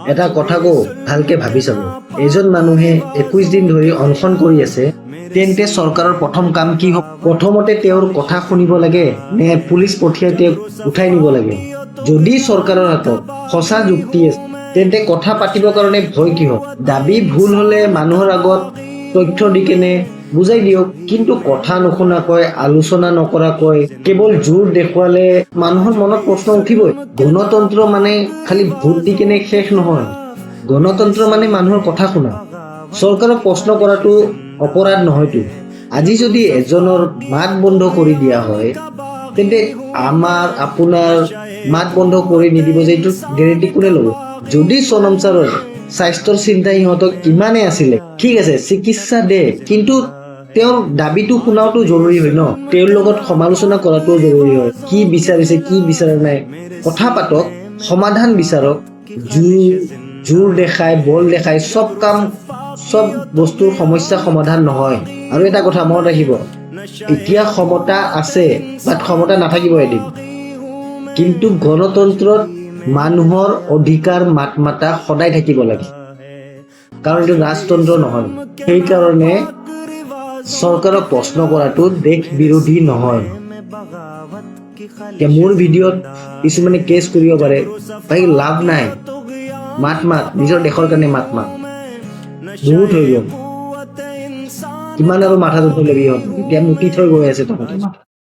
এটা কথা কওঁ ভালকে ভাবি চাব এজন মানুহে 21 দিন ধৰি অনশন কৰি আছে তেন্তে চৰকাৰৰ প্ৰথম কাম কি হ'ব প্ৰথমতে তেওঁৰ কথা শুনিব লাগে নে পুলিচ পঠিয়াই তেওঁক উঠাই নিব লাগে যদি চৰকাৰৰ হাতত সঁচা যুক্তি আছে তেন্তে কথা পাতিবৰ কাৰণে ভয় কি হ'ব দাবী ভুল হলে মানুহৰ আগত তথ্য দি কেনে বুজাই দিয়ক কিন্তু কথা নুশুনাকৈ আলোচনা নকৰাকৈ কেৱল জোৰ দেখুৱালে মানুহৰ মনত প্ৰশ্ন উঠিবই গণতন্ত্ৰ মানে খালি ভোট দি কেনে শেষ নহয় গণতন্ত্ৰ মানে মানুহৰ কথা শুনা চৰকাৰক প্ৰশ্ন কৰাটো অপৰাধ নহয়তো আজি যদি এজনৰ মাত বন্ধ কৰি দিয়া হয় তেন্তে আমাৰ আপোনাৰ মাত বন্ধ কৰি নিদিব যে এইটো গেৰেণ্টি কোনে ল'ব যদি সোণম ছাৰৰ স্বাস্থ্যৰ চিন্তা সিহঁতক ইমানেই আছিলে ঠিক আছে চিকিৎসা দে কিন্তু তেওঁৰ দাবীটো শুনাওতো জৰুৰী হয় ন তেওঁৰ লগত সমালোচনা কৰাটো জৰুৰী হয় কি বিচাৰিছে কি বিচৰা নাই কথা পাতক সমাধান বিচাৰক জোৰ দেখাই বল দেখাই সব বস্তুৰ সমস্যা সমাধান নহয় আৰু এটা কথা মনত ৰাখিব এতিয়া ক্ষমতা আছে বাট ক্ষমতা নাথাকিব এদিন কিন্তু গণতন্ত্ৰত মানুহৰ অধিকাৰ মাত মাতা সদায় থাকিব লাগে কাৰণ এইটো ৰাজতন্ত্ৰ নহয় সেইকাৰণে চৰকাৰক প্ৰশ্ন কৰাটো দেশ বিৰোধী নহয় মোৰ ভিডিঅ'ত কিছুমানে কেছ কৰিব পাৰে ভাই লাভ নাই মাত নিজৰ দেশৰ কাৰণে মাত বহুত হৈ গ'ল কিমান আৰু মাথাটো থৈ ল'বি এতিয়া মুটি থৈ গৈ আছে তহঁতে